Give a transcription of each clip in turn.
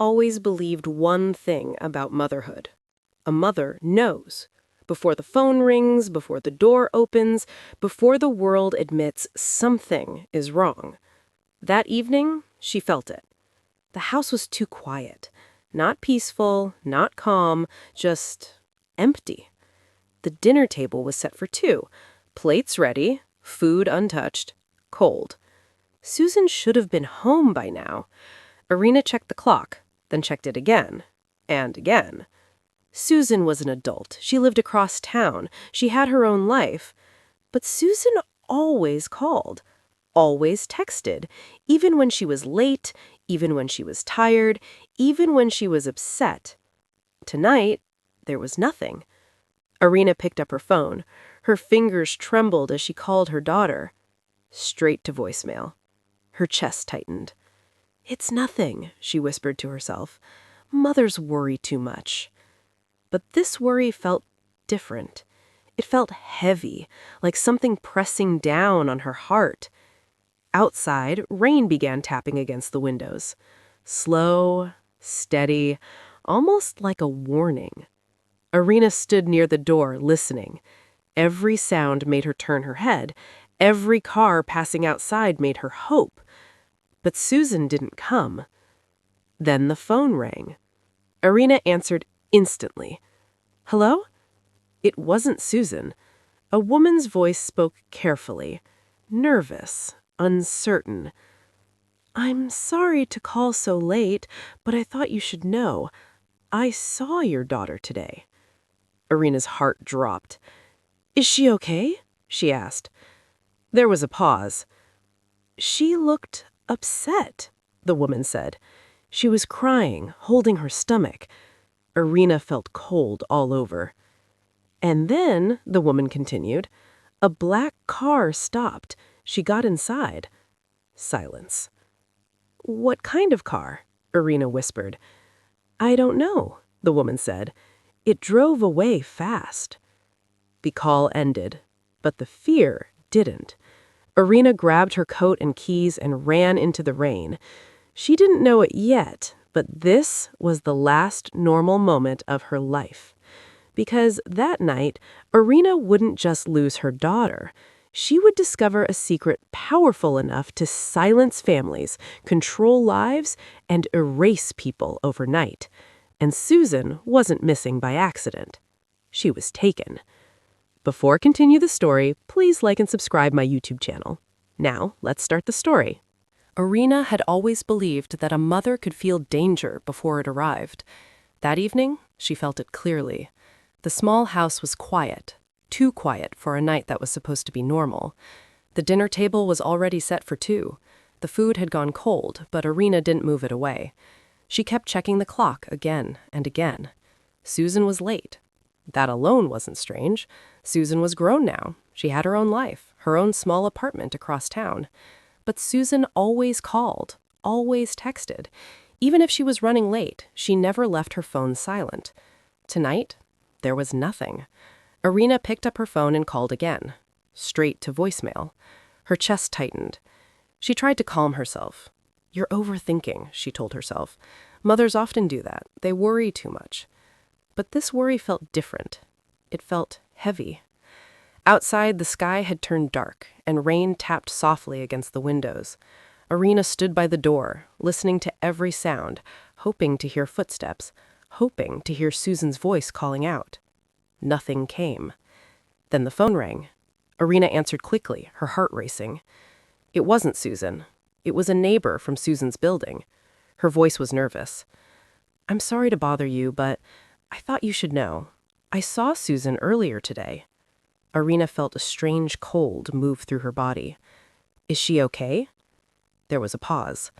always believed one thing about motherhood. A mother knows. Before the phone rings, before the door opens, before the world admits something is wrong. That evening, she felt it. The house was too quiet. Not peaceful, not calm, just empty. The dinner table was set for two. Plates ready, food untouched, cold. Susan should have been home by now. Irina checked the clock, then checked it again, and again. Susan was an adult. She lived across town. She had her own life. But Susan always called, always texted, even when she was late, even when she was tired, even when she was upset. Tonight, there was nothing. Irina picked up her phone. Her fingers trembled as she called her daughter. Straight to voicemail. Her chest tightened. "It's nothing," she whispered to herself. "Mothers worry too much." But this worry felt different. It felt heavy, like something pressing down on her heart. Outside, rain began tapping against the windows. Slow, steady, almost like a warning. Irina stood near the door, listening. Every sound made her turn her head. Every car passing outside made her hope. But Susan didn't come. Then the phone rang. Irina answered instantly. "Hello?" It wasn't Susan. A woman's voice spoke carefully, nervous, uncertain. "I'm sorry to call so late, but I thought you should know. I saw your daughter today." Irina's heart dropped. "Is she okay?" she asked. There was a pause. "She looked upset," the woman said. She was crying, holding her stomach. Irina felt cold all over. "And then," the woman continued, "a black car stopped. She got inside." Silence. "What kind of car?" Irina whispered. "I don't know," the woman said. "It drove away fast." The call ended, but the fear didn't. Irina grabbed her coat and keys and ran into the rain. She didn't know it yet, but this was the last normal moment of her life. Because that night, Irina wouldn't just lose her daughter. She would discover a secret powerful enough to silence families, control lives, and erase people overnight. And Susan wasn't missing by accident. She was taken. Before I continue the story, please like and subscribe my YouTube channel. Now, let's start the story. Irina had always believed that a mother could feel danger before it arrived. That evening, she felt it clearly. The small house was quiet, too quiet for a night that was supposed to be normal. The dinner table was already set for two. The food had gone cold, but Irina didn't move it away. She kept checking the clock again and again. Susan was late. That alone wasn't strange. Susan was grown now. She had her own life, her own small apartment across town. But Susan always called, always texted. Even if she was running late, she never left her phone silent. Tonight, there was nothing. Irina picked up her phone and called again, straight to voicemail. Her chest tightened. She tried to calm herself. "You're overthinking," she told herself. Mothers often do that. They worry too much. But this worry felt different. It felt heavy. Outside, the sky had turned dark, and rain tapped softly against the windows. Irina stood by the door, listening to every sound, hoping to hear footsteps, hoping to hear Susan's voice calling out. Nothing came. Then the phone rang. Irina answered quickly, her heart racing. It wasn't Susan. It was a neighbor from Susan's building. Her voice was nervous. "I'm sorry to bother you, but I thought you should know. I saw Susan earlier today." Irina felt a strange cold move through her body. "Is she okay?" There was a pause.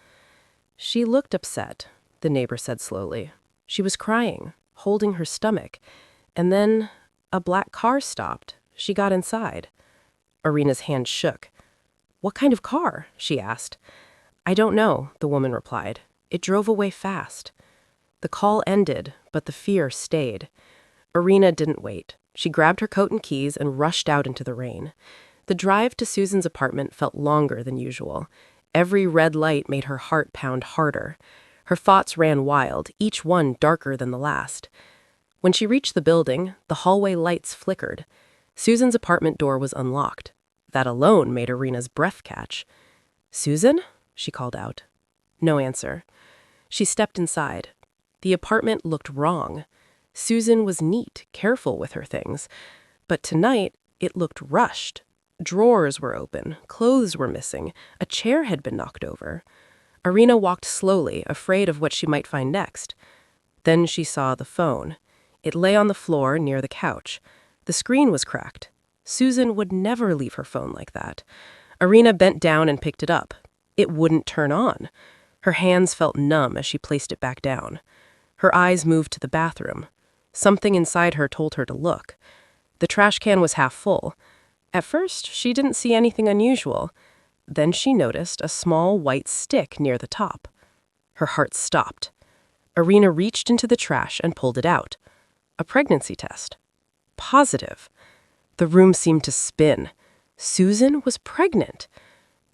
"She looked upset," the neighbor said slowly. "She was crying, holding her stomach. And then a black car stopped. She got inside." Irina's hand shook. "What kind of car?" she asked. "I don't know," the woman replied. "It drove away fast." The call ended, but the fear stayed. Irina didn't wait. She grabbed her coat and keys and rushed out into the rain. The drive to Susan's apartment felt longer than usual. Every red light made her heart pound harder. Her thoughts ran wild, each one darker than the last. When she reached the building, the hallway lights flickered. Susan's apartment door was unlocked. That alone made Irina's breath catch. "Susan?" she called out. No answer. She stepped inside. The apartment looked wrong. Susan was neat, careful with her things. But tonight, it looked rushed. Drawers were open, clothes were missing, a chair had been knocked over. Irina walked slowly, afraid of what she might find next. Then she saw the phone. It lay on the floor near the couch. The screen was cracked. Susan would never leave her phone like that. Irina bent down and picked it up. It wouldn't turn on. Her hands felt numb as she placed it back down. Her eyes moved to the bathroom. Something inside her told her to look. The trash can was half full. At first, she didn't see anything unusual. Then she noticed a small white stick near the top. Her heart stopped. Irina reached into the trash and pulled it out. A pregnancy test. Positive. The room seemed to spin. Susan was pregnant.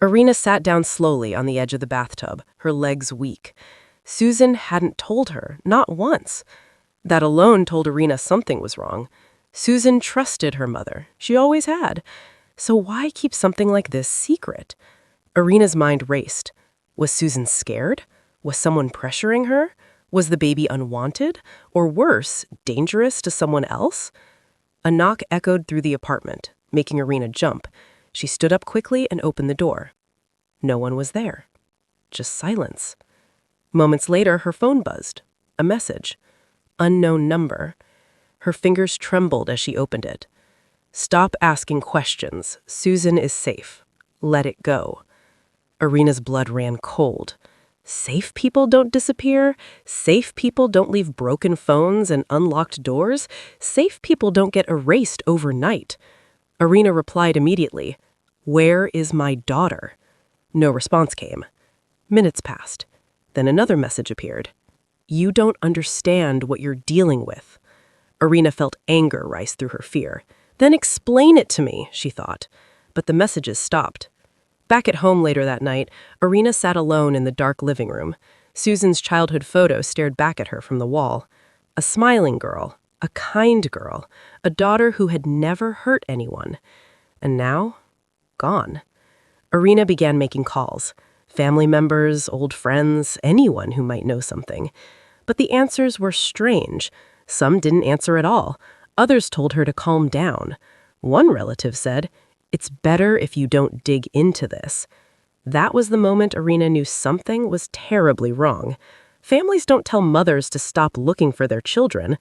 Irina sat down slowly on the edge of the bathtub, her legs weak. Susan hadn't told her, not once. That alone told Irina something was wrong. Susan trusted her mother. She always had. So why keep something like this secret? Irina's mind raced. Was Susan scared? Was someone pressuring her? Was the baby unwanted? Or worse, dangerous to someone else? A knock echoed through the apartment, making Irina jump. She stood up quickly and opened the door. No one was there. Just silence. Moments later, her phone buzzed. A message. Unknown number. Her fingers trembled as she opened it. "Stop asking questions. Susan is safe. Let it go." Irina's blood ran cold. Safe people don't disappear. Safe people don't leave broken phones and unlocked doors. Safe people don't get erased overnight. Irina replied immediately, "Where is my daughter?" No response came. Minutes passed. Then another message appeared. "You don't understand what you're dealing with." Irina felt anger rise through her fear. "Then explain it to me," she thought. But the messages stopped. Back at home later that night, Irina sat alone in the dark living room. Susan's childhood photo stared back at her from the wall. A smiling girl, a kind girl, a daughter who had never hurt anyone. And now, gone. Irina began making calls. Family members, old friends, anyone who might know something. But the answers were strange. Some didn't answer at all. Others told her to calm down. One relative said, "It's better if you don't dig into this." That was the moment Irina knew something was terribly wrong. Families don't tell mothers to stop looking for their children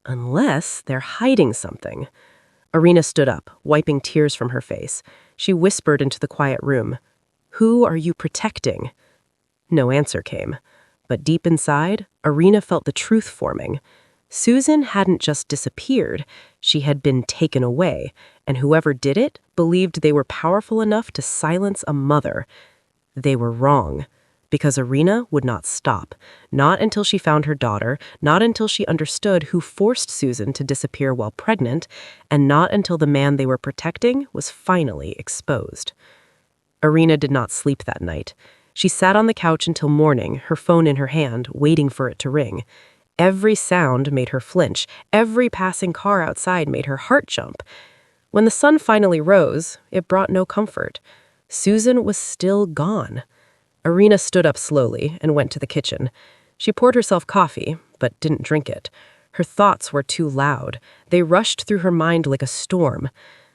unless they're hiding something. Irina stood up, wiping tears from her face. She whispered into the quiet room, "Who are you protecting?" No answer came. But deep inside, Irina felt the truth forming. Susan hadn't just disappeared, she had been taken away, and whoever did it believed they were powerful enough to silence a mother. They were wrong, because Irina would not stop, not until she found her daughter, not until she understood who forced Susan to disappear while pregnant, and not until the man they were protecting was finally exposed. Irina did not sleep that night. She sat on the couch until morning, her phone in her hand, waiting for it to ring. Every sound made her flinch. Every passing car outside made her heart jump. When the sun finally rose, it brought no comfort. Susan was still gone. Irina stood up slowly and went to the kitchen. She poured herself coffee, but didn't drink it. Her thoughts were too loud. They rushed through her mind like a storm.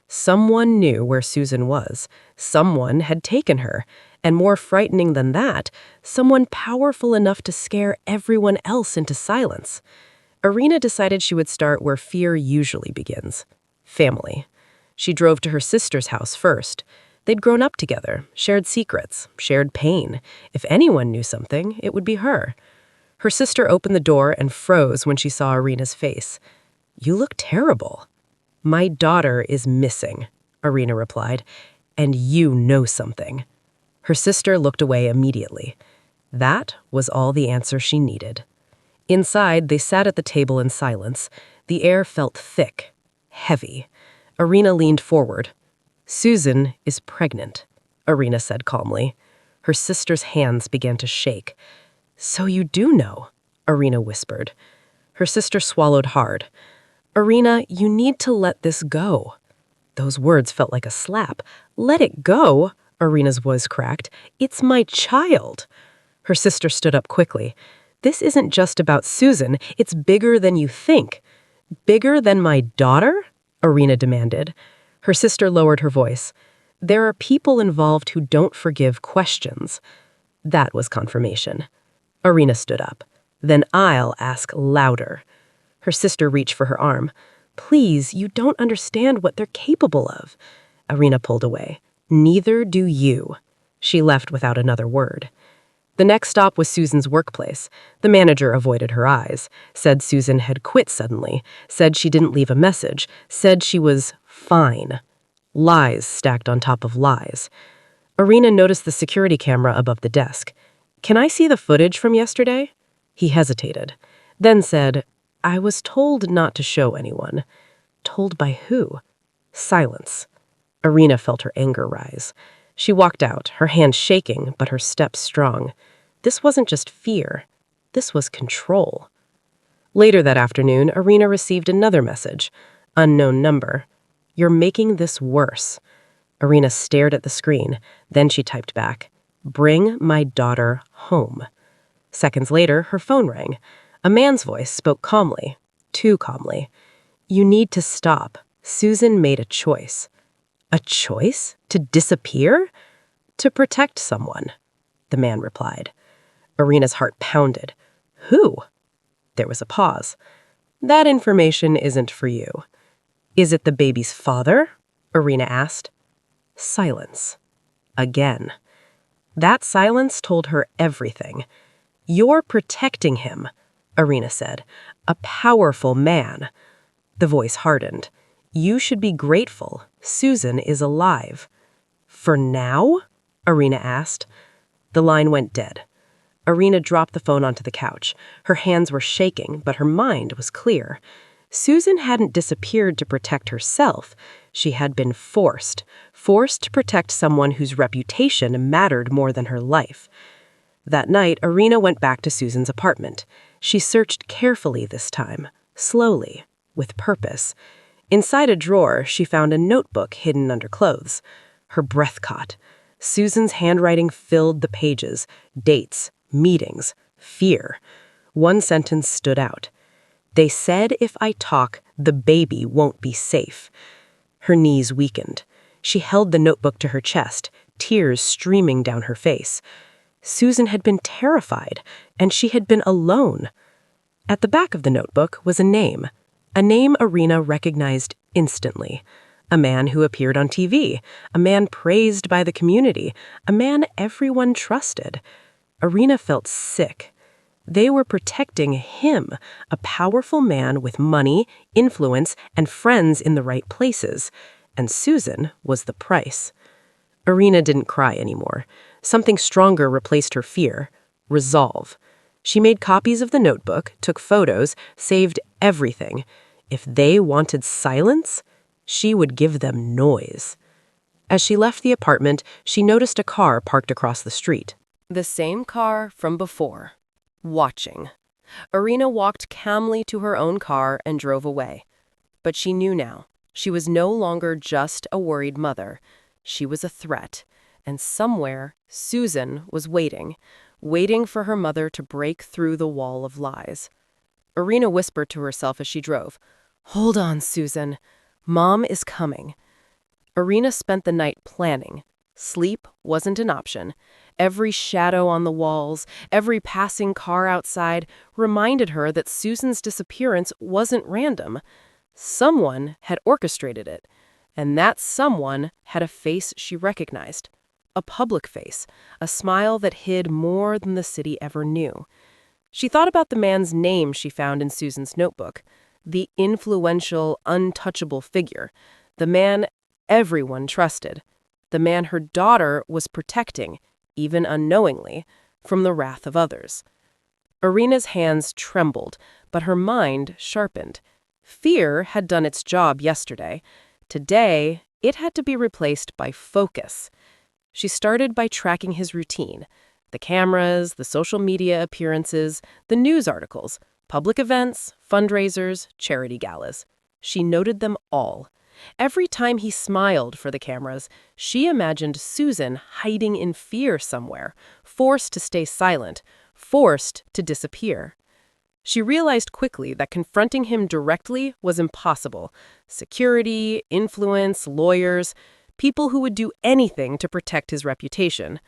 Someone knew where Susan was. Someone had taken her. And more frightening than that, someone powerful enough to scare everyone else into silence. Irina decided she would start where fear usually begins. Family. She drove to her sister's house first. They'd grown up together, shared secrets, shared pain. If anyone knew something, it would be her. Her sister opened the door and froze when she saw Irina's face. "You look terrible." "My daughter is missing," Irina replied, "and you know something." Her sister looked away immediately. That was all the answer she needed. Inside, they sat at the table in silence. The air felt thick, heavy. Irina leaned forward. "Susan is pregnant," Irina said calmly. Her sister's hands began to shake. So you do know, Irina whispered. Her sister swallowed hard. Irina, you need to let this go. Those words felt like a slap. Let it go, Irina's voice cracked. It's my child. Her sister stood up quickly. This isn't just about Susan, it's bigger than you think. Bigger than my daughter? Irina demanded. Her sister lowered her voice. There are people involved who don't forgive questions. That was confirmation. Irina stood up. Then I'll ask louder. Her sister reached for her arm. Please, you don't understand what they're capable of. Irina pulled away. Neither do you. She left without another word. The next stop was Susan's workplace. The manager avoided her eyes, said Susan had quit suddenly, said she didn't leave a message, said she was fine. Lies stacked on top of lies. Irina noticed the security camera above the desk. Can I see the footage from yesterday? He hesitated, then said, I was told not to show anyone. Told by who? Silence. Irina felt her anger rise. She walked out, her hands shaking, but her steps strong. This wasn't just fear. This was control. Later that afternoon, Irina received another message. Unknown number. You're making this worse. Irina stared at the screen. Then she typed back, Bring my daughter home. Seconds later, her phone rang. A man's voice spoke calmly, too calmly. You need to stop. Susan made a choice. A choice? To disappear? To protect someone, the man replied. Irina's heart pounded. Who? There was a pause. That information isn't for you. Is it the baby's father? Irina asked. Silence. Again. That silence told her everything. You're protecting him, Irina said. A powerful man. The voice hardened. You should be grateful. Susan is alive. For now? Irina asked. The line went dead. Irina dropped the phone onto the couch. Her hands were shaking, but her mind was clear. Susan hadn't disappeared to protect herself. She had been forced to protect someone whose reputation mattered more than her life. That night, Irina went back to Susan's apartment. She searched carefully this time, slowly, with purpose. Inside a drawer, she found a notebook hidden under clothes. Her breath caught. Susan's handwriting filled the pages. Dates, meetings, fear. One sentence stood out. They said if I talk, the baby won't be safe. Her knees weakened. She held the notebook to her chest, tears streaming down her face. Susan had been terrified, and she had been alone. At the back of the notebook was a name Irina recognized instantly. A man who appeared on TV, a man praised by the community, a man everyone trusted. Irina felt sick. They were protecting him, a powerful man with money, influence, and friends in the right places. And Susan was the price. Irina didn't cry anymore. Something stronger replaced her fear. Resolve. She made copies of the notebook, took photos, saved everything. If they wanted silence, she would give them noise. As she left the apartment, she noticed a car parked across the street. The same car from before. Watching. Irina walked calmly to her own car and drove away. But she knew now. She was no longer just a worried mother. She was a threat. And somewhere, Susan was waiting for her mother to break through the wall of lies. Irina whispered to herself as she drove, Hold on, Susan. Mom is coming. Irina spent the night planning. Sleep wasn't an option. Every shadow on the walls, every passing car outside reminded her that Susan's disappearance wasn't random. Someone had orchestrated it, and that someone had a face she recognized. A public face, a smile that hid more than the city ever knew. She thought about the man's name she found in Susan's notebook, the influential, untouchable figure, the man everyone trusted, the man her daughter was protecting, even unknowingly, from the wrath of others. Irina's hands trembled, but her mind sharpened. Fear had done its job yesterday. Today, it had to be replaced by focus. She started by tracking his routine, The cameras, the social media appearances, the news articles, public events, fundraisers, charity galas. She noted them all. Every time he smiled for the cameras, she imagined Susan hiding in fear somewhere, forced to stay silent, forced to disappear. She realized quickly that confronting him directly was impossible. Security, influence, lawyers, people who would do anything to protect his reputation.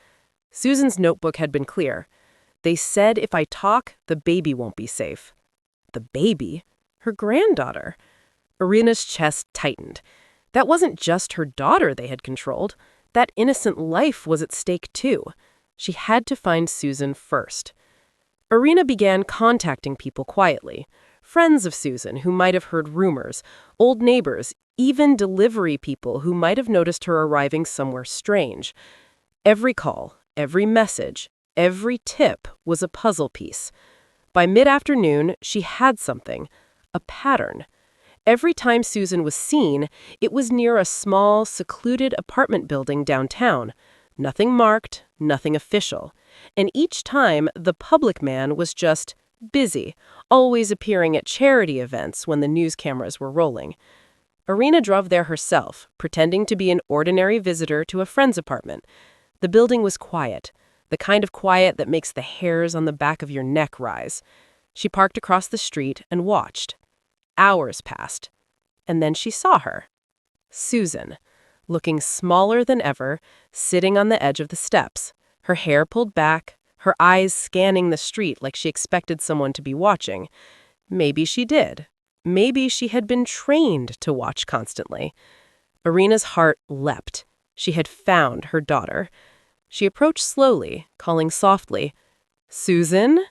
Susan's notebook had been clear. They said if I talk, the baby won't be safe. The baby? Her granddaughter. Irina's chest tightened. That wasn't just her daughter they had controlled. That innocent life was at stake too. She had to find Susan first. Irina began contacting people quietly. Friends of Susan who might have heard rumors, old neighbors, even delivery people who might have noticed her arriving somewhere strange. Every call, every message, every tip was a puzzle piece. By mid-afternoon, she had something, a pattern. Every time Susan was seen, it was near a small, secluded apartment building downtown. Nothing marked, nothing official. And each time, the public man was just busy, always appearing at charity events when the news cameras were rolling. Irina drove there herself, pretending to be an ordinary visitor to a friend's apartment. The building was quiet, the kind of quiet that makes the hairs on the back of your neck rise. She parked across the street and watched. Hours passed, and then she saw her. Susan, looking smaller than ever, sitting on the edge of the steps, her hair pulled back, her eyes scanning the street like she expected someone to be watching. Maybe she did. Maybe she had been trained to watch constantly. Irina's heart leapt. She had found her daughter. She approached slowly, calling softly, "Susan?"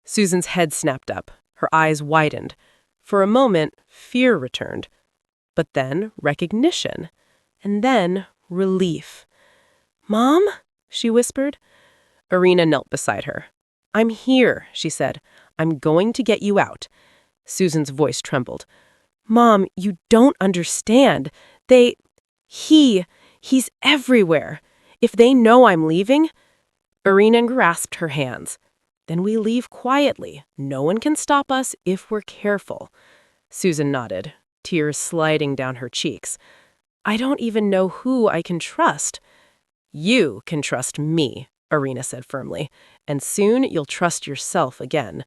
Susan's head snapped up. Her eyes widened. For a moment, fear returned. But then recognition. And then relief. "Mom?" she whispered. Irina knelt beside her. "I'm here," she said. "I'm going to get you out." Susan's voice trembled. "Mom, you don't understand. He's everywhere. If they know I'm leaving—" Irina grasped her hands. "Then we leave quietly. No one can stop us if we're careful." Susan nodded, tears sliding down her cheeks. "I don't even know who I can trust." "You can trust me," Irina said firmly, "and soon you'll trust yourself again."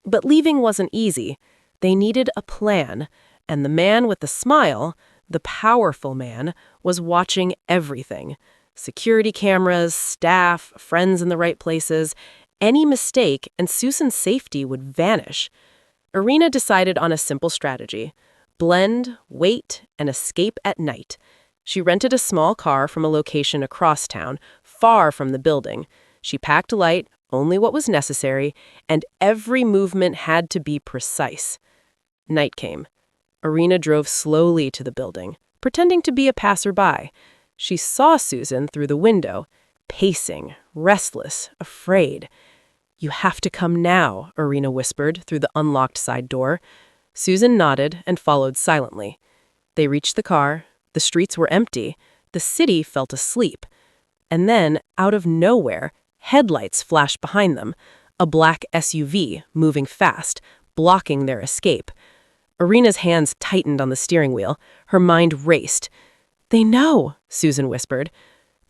But leaving wasn't easy. They needed a plan, and the man with the smile, the powerful man, was watching everything. Security cameras, staff, friends in the right places. Any mistake, and Susan's safety would vanish. Irina decided on a simple strategy. Blend, wait, and escape at night. She rented a small car from a location across town, far from the building. She packed light, only what was necessary, and every movement had to be precise. Night came. Irina drove slowly to the building, pretending to be a passerby. She saw Susan through the window, pacing, restless, afraid. "You have to come now," Irina whispered through the unlocked side door. Susan nodded and followed silently. They reached the car. The streets were empty. The city felt asleep. And then, out of nowhere, headlights flashed behind them, a black SUV moving fast, blocking their escape. Irina's hands tightened on the steering wheel. Her mind raced. "They know," Susan whispered.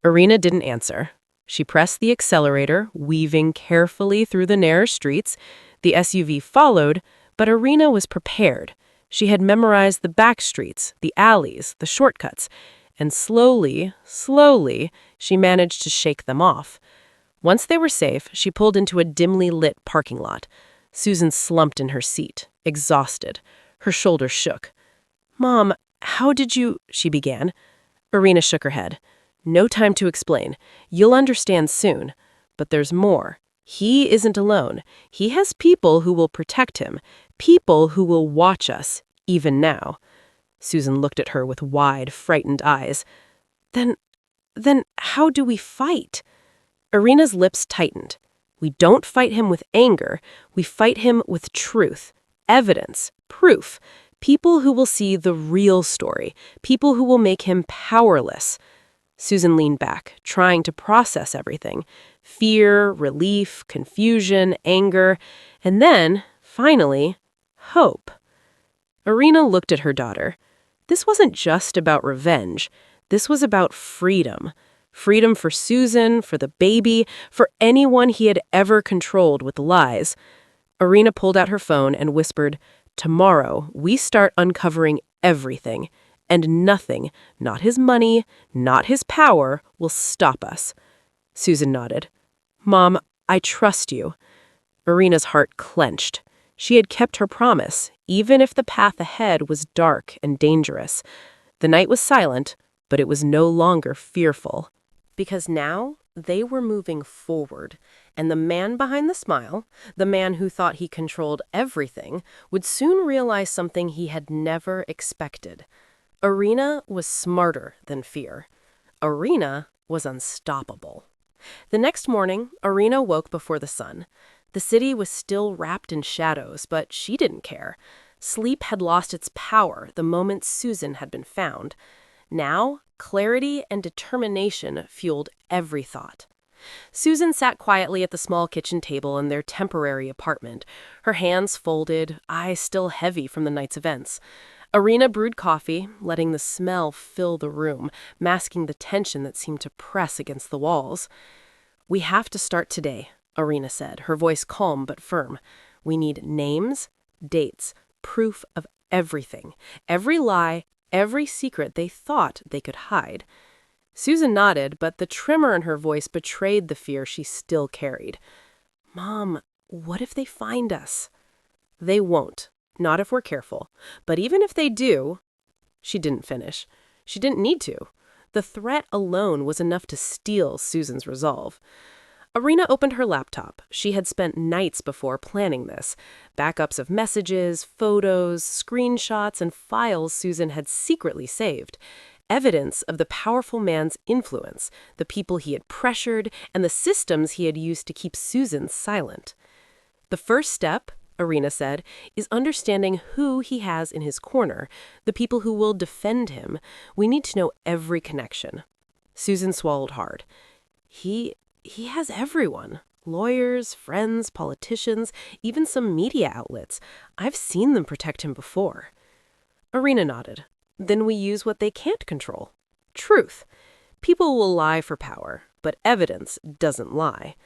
Irina didn't answer. She pressed the accelerator, weaving carefully through the narrow streets. The SUV followed, but Irina was prepared. She had memorized the back streets, the alleys, the shortcuts, and slowly, she managed to shake them off. Once they were safe, she pulled into a dimly lit parking lot. Susan slumped in her seat, exhausted. Her shoulders shook. "Mom, how did you—" she began. Irina shook her head. "No time to explain. You'll understand soon. But there's more. He isn't alone. He has people who will protect him, people who will watch us, even now." Susan looked at her with wide, frightened eyes. Then how do we fight?" Irina's lips tightened. "We don't fight him with anger. We fight him with truth, evidence, proof. People who will see the real story. People who will make him powerless." Susan leaned back, trying to process everything. Fear, relief, confusion, anger, and then, finally, hope. Irina looked at her daughter. This wasn't just about revenge. This was about freedom. Freedom for Susan, for the baby, for anyone he had ever controlled with lies. Irina pulled out her phone and whispered, "Tomorrow, we start uncovering everything, and nothing, not his money, not his power, will stop us." Susan nodded. "Mom, I trust you." Irina's heart clenched. She had kept her promise, even if the path ahead was dark and dangerous. The night was silent, but it was no longer fearful. Because now they were moving forward, and the man behind the smile, the man who thought he controlled everything, would soon realize something he had never expected. Irina was smarter than fear. Irina was unstoppable. The next morning, Irina woke before the sun. The city was still wrapped in shadows, but she didn't care. Sleep had lost its power the moment Susan had been found. Now, clarity and determination fueled every thought. Susan sat quietly at the small kitchen table in their temporary apartment, her hands folded, eyes still heavy from the night's events. Irina brewed coffee, letting the smell fill the room, masking the tension that seemed to press against the walls. "We have to start today," Irina said, her voice calm but firm. "We need names, dates, proof of everything, every lie, every secret they thought they could hide." Susan nodded, but the tremor in her voice betrayed the fear she still carried. "Mom, what if they find us?" "They won't, not if we're careful. But even if they do—" She didn't finish. She didn't need to. The threat alone was enough to steel Susan's resolve. Irina opened her laptop. She had spent nights before planning this. Backups of messages, photos, screenshots, and files Susan had secretly saved. Evidence of the powerful man's influence, the people he had pressured, and the systems he had used to keep Susan silent. "The first step," Irina said, "is understanding who he has in his corner, the people who will defend him. We need to know every connection." Susan swallowed hard. He has everyone. Lawyers, friends, politicians, even some media outlets. I've seen them protect him before." Irina nodded. "Then we use what they can't control. Truth. People will lie for power, but evidence doesn't lie."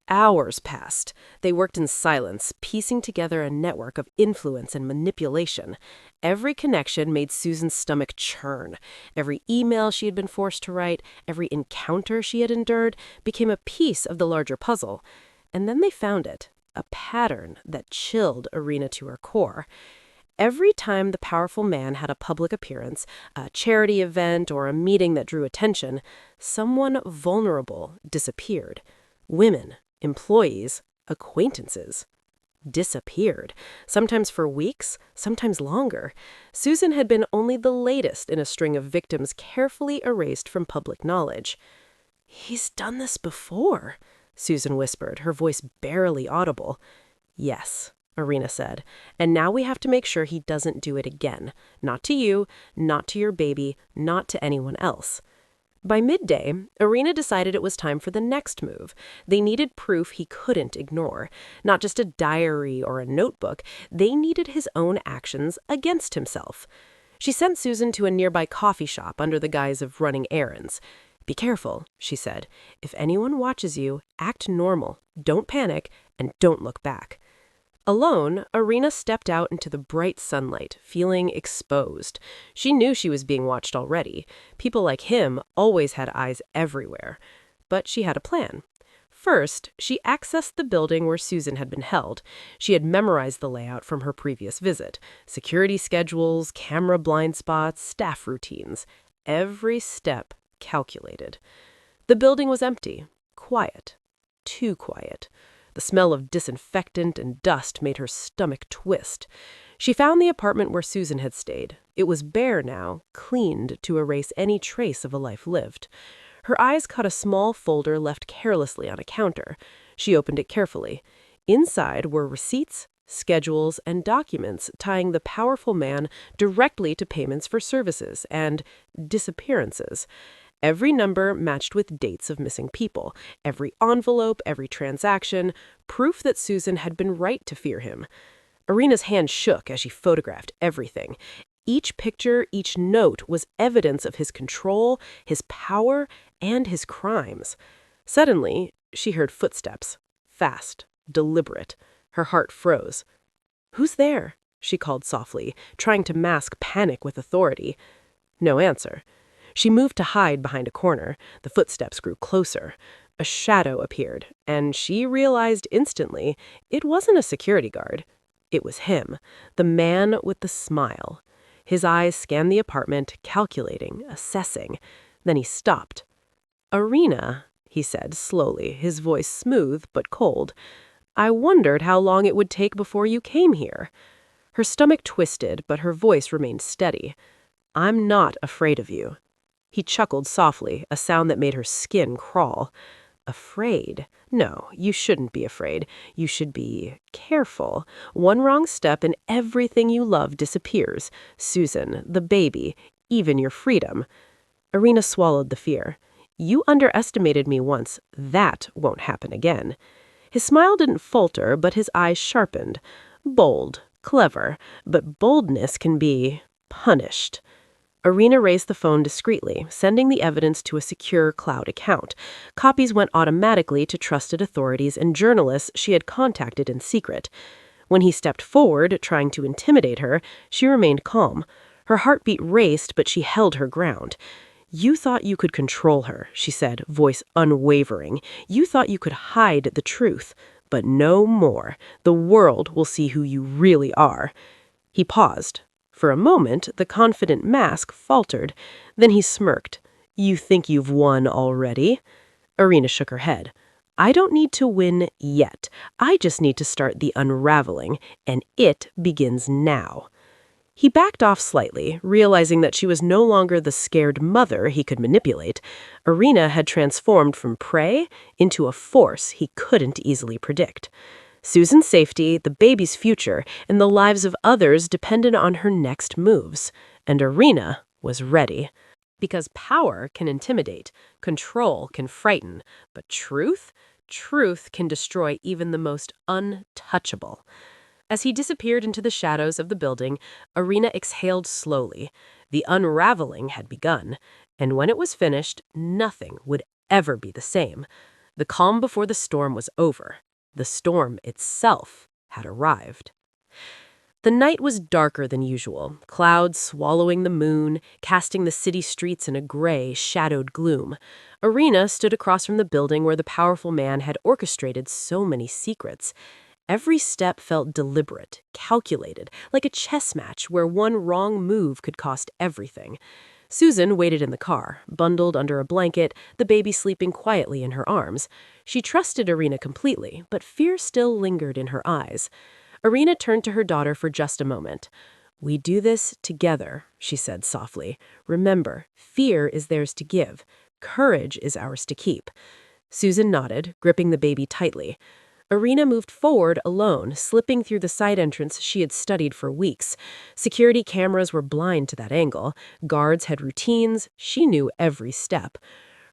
Hours passed. They worked in silence, piecing together a network of influence and manipulation. Every connection made Susan's stomach churn. Every email she had been forced to write, every encounter she had endured, became a piece of the larger puzzle. And then they found it, a pattern that chilled Irina to her core. Every time the powerful man had a public appearance, a charity event, or a meeting that drew attention, someone vulnerable disappeared. Women, employees, acquaintances disappeared, sometimes for weeks, sometimes longer. Susan had been only the latest in a string of victims carefully erased from public knowledge. "He's done this before," Susan whispered, her voice barely audible. "Yes," Irina said, "and now we have to make sure he doesn't do it again. Not to you, not to your baby, not to anyone else." By midday, Irina decided it was time for the next move. They needed proof he couldn't ignore. Not just a diary or a notebook. They needed his own actions against himself. She sent Susan to a nearby coffee shop under the guise of running errands. "Be careful," she said. "If anyone watches you, act normal. Don't panic, and don't look back." Alone, Irina stepped out into the bright sunlight, feeling exposed. She knew she was being watched already. People like him always had eyes everywhere. But she had a plan. First, she accessed the building where Susan had been held. She had memorized the layout from her previous visit. Security schedules, camera blind spots, staff routines. Every step calculated. The building was empty, quiet, too quiet. The smell of disinfectant and dust made her stomach twist. She found the apartment where Susan had stayed. It was bare now, cleaned to erase any trace of a life lived. Her eyes caught a small folder left carelessly on a counter. She opened it carefully. Inside were receipts, schedules, and documents tying the powerful man directly to payments for services and disappearances. Every number matched with dates of missing people, every envelope, every transaction, proof that Susan had been right to fear him. Irina's hand shook as she photographed everything. Each picture, each note was evidence of his control, his power, and his crimes. Suddenly, she heard footsteps. Fast, deliberate. Her heart froze. "Who's there?" she called softly, trying to mask panic with authority. No answer. She moved to hide behind a corner. The footsteps grew closer. A shadow appeared, and she realized instantly it wasn't a security guard. It was him, the man with the smile. His eyes scanned the apartment, calculating, assessing. Then he stopped. "Irina," he said slowly, his voice smooth but cold. "I wondered how long it would take before you came here." Her stomach twisted, but her voice remained steady. "I'm not afraid of you." He chuckled softly, a sound that made her skin crawl. "Afraid? No, you shouldn't be afraid. You should be careful. One wrong step and everything you love disappears. Susan, the baby, even your freedom." Irina swallowed the fear. "You underestimated me once. That won't happen again." His smile didn't falter, but his eyes sharpened. Bold, clever, but boldness can be punished. Irina raised the phone discreetly, sending the evidence to a secure cloud account. Copies went automatically to trusted authorities and journalists she had contacted in secret. When he stepped forward, trying to intimidate her, she remained calm. Her heartbeat raced, but she held her ground. "You thought you could control her," she said, voice unwavering. "You thought you could hide the truth. But no more. The world will see who you really are." He paused. For a moment, the confident mask faltered. Then he smirked. "You think you've won already?" Irina shook her head. "I don't need to win yet. I just need to start the unraveling, and it begins now." He backed off slightly, realizing that she was no longer the scared mother he could manipulate. Irina had transformed from prey into a force he couldn't easily predict. Susan's safety, the baby's future, and the lives of others depended on her next moves. And Irina was ready. Because power can intimidate, control can frighten, but truth? Truth can destroy even the most untouchable. As he disappeared into the shadows of the building, Irina exhaled slowly. The unraveling had begun, and when it was finished, nothing would ever be the same. The calm before the storm was over. The storm itself had arrived. The night was darker than usual, clouds swallowing the moon, casting the city streets in a gray, shadowed gloom. Irina stood across from the building where the powerful man had orchestrated so many secrets. Every step felt deliberate, calculated, like a chess match where one wrong move could cost everything. Susan waited in the car, bundled under a blanket, the baby sleeping quietly in her arms. She trusted Irina completely, but fear still lingered in her eyes. Irina turned to her daughter for just a moment. "We do this together," she said softly. "Remember, fear is theirs to give. Courage is ours to keep." Susan nodded, gripping the baby tightly. Irina moved forward alone, slipping through the side entrance she had studied for weeks. Security cameras were blind to that angle. Guards had routines. She knew every step.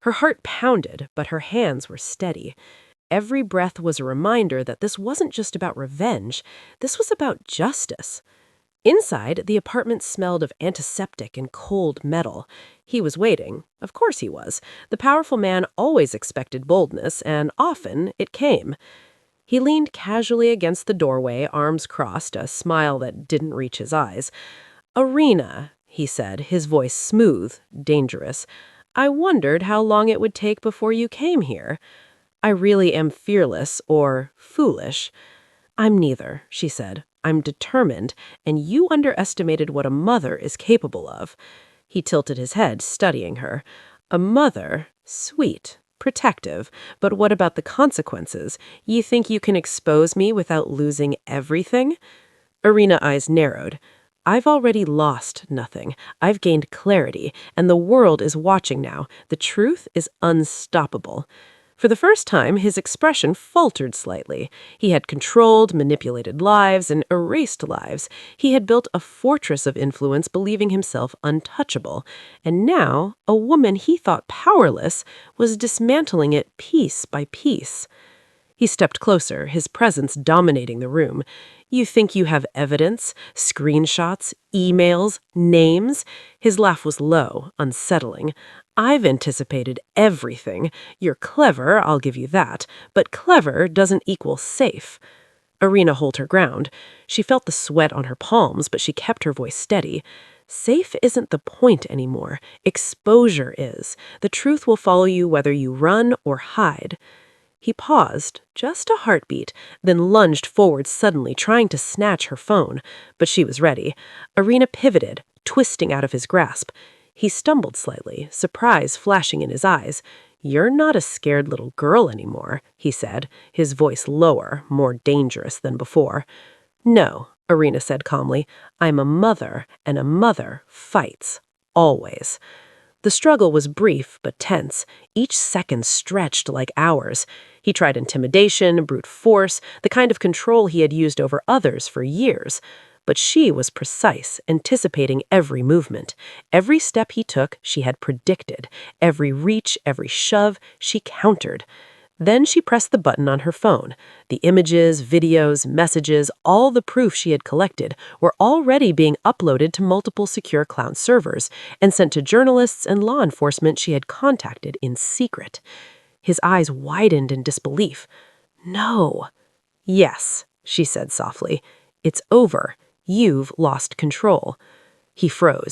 Her heart pounded, but her hands were steady. Every breath was a reminder that this wasn't just about revenge. This was about justice. Inside, the apartment smelled of antiseptic and cold metal. He was waiting. Of course he was. The powerful man always expected boldness, and often it came. He leaned casually against the doorway, arms crossed, a smile that didn't reach his eyes. "Irina," he said, his voice smooth, dangerous. "I wondered how long it would take before you came here. I really am fearless or foolish." "I'm neither," she said. "I'm determined, and you underestimated what a mother is capable of." He tilted his head, studying her. "A mother? Sweet. Protective. But what about the consequences? You think you can expose me without losing everything?" Irina's eyes narrowed. "I've already lost nothing. I've gained clarity, and the world is watching now. The truth is unstoppable." For the first time, his expression faltered slightly. He had controlled, manipulated lives, and erased lives. He had built a fortress of influence, believing himself untouchable. And now, a woman he thought powerless was dismantling it piece by piece. He stepped closer, his presence dominating the room. You think you have evidence, screenshots, emails, names? His laugh was low, unsettling. I've anticipated everything. You're clever, I'll give you that, but clever doesn't equal safe. Irina held her ground. She felt the sweat on her palms, but she kept her voice steady. Safe isn't the point anymore. Exposure is. The truth will follow you whether you run or hide. He paused, just a heartbeat, then lunged forward suddenly, trying to snatch her phone. But she was ready. Irina pivoted, twisting out of his grasp. He stumbled slightly, surprise flashing in his eyes. "You're not a scared little girl anymore," he said, his voice lower, more dangerous than before. "No," Irina said calmly. "I'm a mother, and a mother fights. Always." The struggle was brief but tense. Each second stretched like hours. He tried intimidation, brute force, the kind of control he had used over others for years. But she was precise, anticipating every movement. Every step he took, she had predicted. Every reach, every shove, she countered. Then she pressed the button on her phone. The images, videos, messages, all the proof she had collected were already being uploaded to multiple secure cloud servers and sent to journalists and law enforcement she had contacted in secret. His eyes widened in disbelief. "No." "Yes," she said softly. "It's over. You've lost control." He froze.